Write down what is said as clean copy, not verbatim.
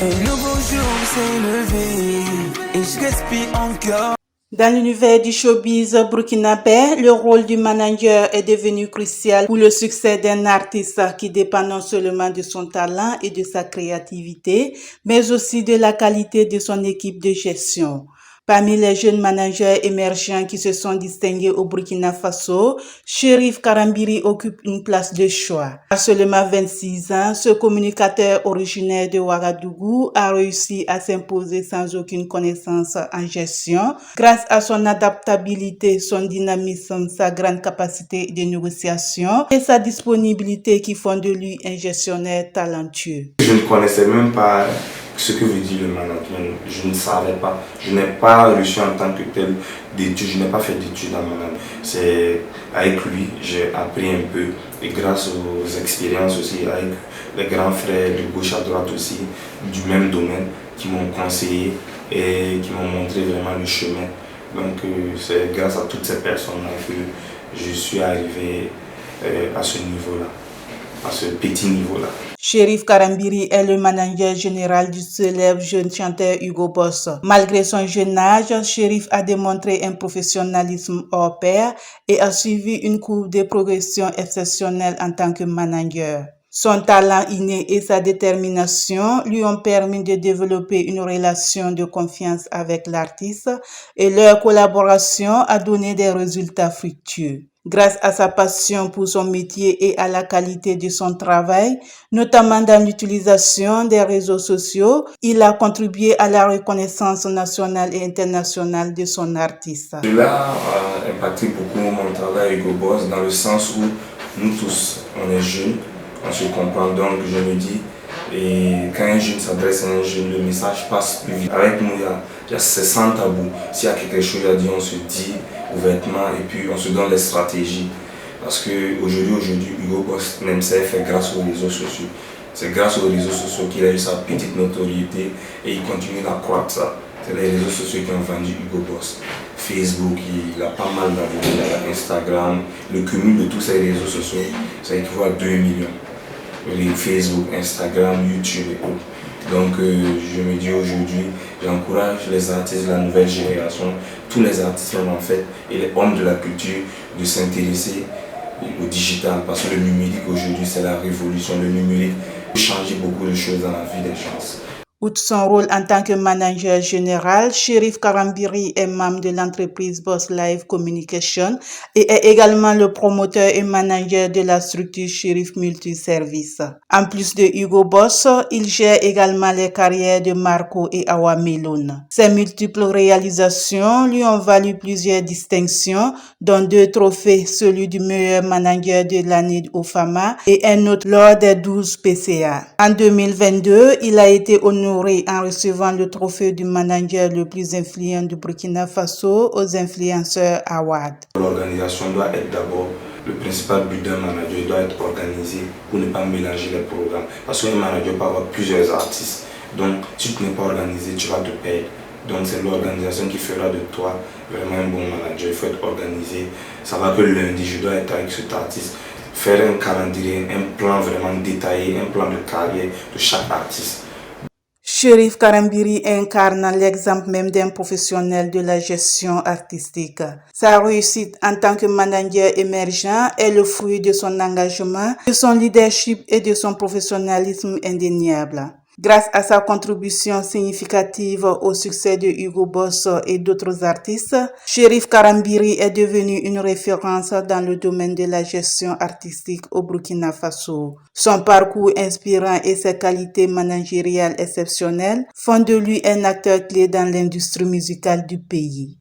Un nouveau jour s'est levé et je respire encore. Dans l'univers du showbiz burkinabé, le rôle du manager est devenu crucial pour le succès d'un artiste qui dépend non seulement de son talent et de sa créativité, mais aussi de la qualité de son équipe de gestion. Parmi les jeunes managers émergents qui se sont distingués au Burkina Faso, Cherif Karambiri occupe une place de choix. À seulement 26 ans, ce communicateur originaire de Ouagadougou a réussi à s'imposer sans aucune connaissance en gestion, grâce à son adaptabilité, son dynamisme, sa grande capacité de négociation et sa disponibilité qui font de lui un gestionnaire talentueux. Je ne connaissais même pas ce que veut dire le management, je ne savais pas. Je n'ai pas reçu en tant que tel d'études, je n'ai pas fait d'études en management. C'est avec lui, j'ai appris un peu et grâce aux expériences aussi avec les grands frères de gauche à droite aussi, du même domaine, qui m'ont conseillé et qui m'ont montré vraiment le chemin. Donc c'est grâce à toutes ces personnes-là que je suis arrivé à ce niveau-là, à ce petit niveau-là. Cherif Karambiri est le manager général du célèbre jeune chanteur Hugo Boss. Malgré son jeune âge, Cherif a démontré un professionnalisme hors pair et a suivi une courbe de progression exceptionnelle en tant que manager. Son talent inné et sa détermination lui ont permis de développer une relation de confiance avec l'artiste et leur collaboration a donné des résultats fructueux. Grâce à sa passion pour son métier et à la qualité de son travail, notamment dans l'utilisation des réseaux sociaux, il a contribué à la reconnaissance nationale et internationale de son artiste. Cela a impacté beaucoup mon travail Hugo Boss dans le sens où nous tous, on est jeunes, on se comprend, donc je me dis, et quand un jeune s'adresse à un jeune, le message passe plus vite. Avec nous, il y a ces sans tabou. S'il y a quelque chose à dire, on se dit ouvertement et puis on se donne les stratégies. Parce qu'aujourd'hui, Hugo Boss même ça est fait grâce aux réseaux sociaux. C'est grâce aux réseaux sociaux qu'il a eu sa petite notoriété et il continue d'accroître ça. C'est les réseaux sociaux qui ont vendu Hugo Boss. Facebook, il a pas mal d'abonnés, Instagram, le cumul de tous ces réseaux sociaux, ça équivaut à 2 millions. Les Facebook, Instagram, YouTube et tout. Donc je me dis aujourd'hui, j'encourage les artistes de la nouvelle génération, tous les artistes en fait, et les hommes de la culture de s'intéresser au digital parce que le numérique aujourd'hui c'est la révolution. Le numérique peut changer beaucoup de choses dans la vie des gens. Outre son rôle en tant que manager général, Cherif Karambiri est membre de l'entreprise Boss Live Communication et est également le promoteur et manager de la structure Cherif Multiservice. En plus de Hugo Boss, il gère également les carrières de Marco et Awa Meloun. Ses multiples réalisations lui ont valu plusieurs distinctions, dont 2 trophées, celui du meilleur manager de l'année au FAMA et un autre lors des 12 PCA. En 2022, il a été honoré en recevant le trophée du manager le plus influent du Burkina Faso aux Influenceurs Awards. L'organisation doit être d'abord, le principal but d'un manager doit être organisé pour ne pas mélanger les programmes. Parce qu'un manager peut avoir plusieurs artistes. Donc si tu n'es pas organisé, tu vas te perdre. Donc c'est l'organisation qui fera de toi vraiment un bon manager. Il faut être organisé. Ça va que lundi, je dois être avec cet artiste. Faire un calendrier, un plan vraiment détaillé, un plan de carrière de chaque artiste. Cherif Karambiri incarne l'exemple même d'un professionnel de la gestion artistique. Sa réussite en tant que manager émergent est le fruit de son engagement, de son leadership et de son professionnalisme indéniable. Grâce à sa contribution significative au succès de Hugo Boss et d'autres artistes, Cherif Karambiri est devenu une référence dans le domaine de la gestion artistique au Burkina Faso. Son parcours inspirant et ses qualités managériales exceptionnelles font de lui un acteur clé dans l'industrie musicale du pays.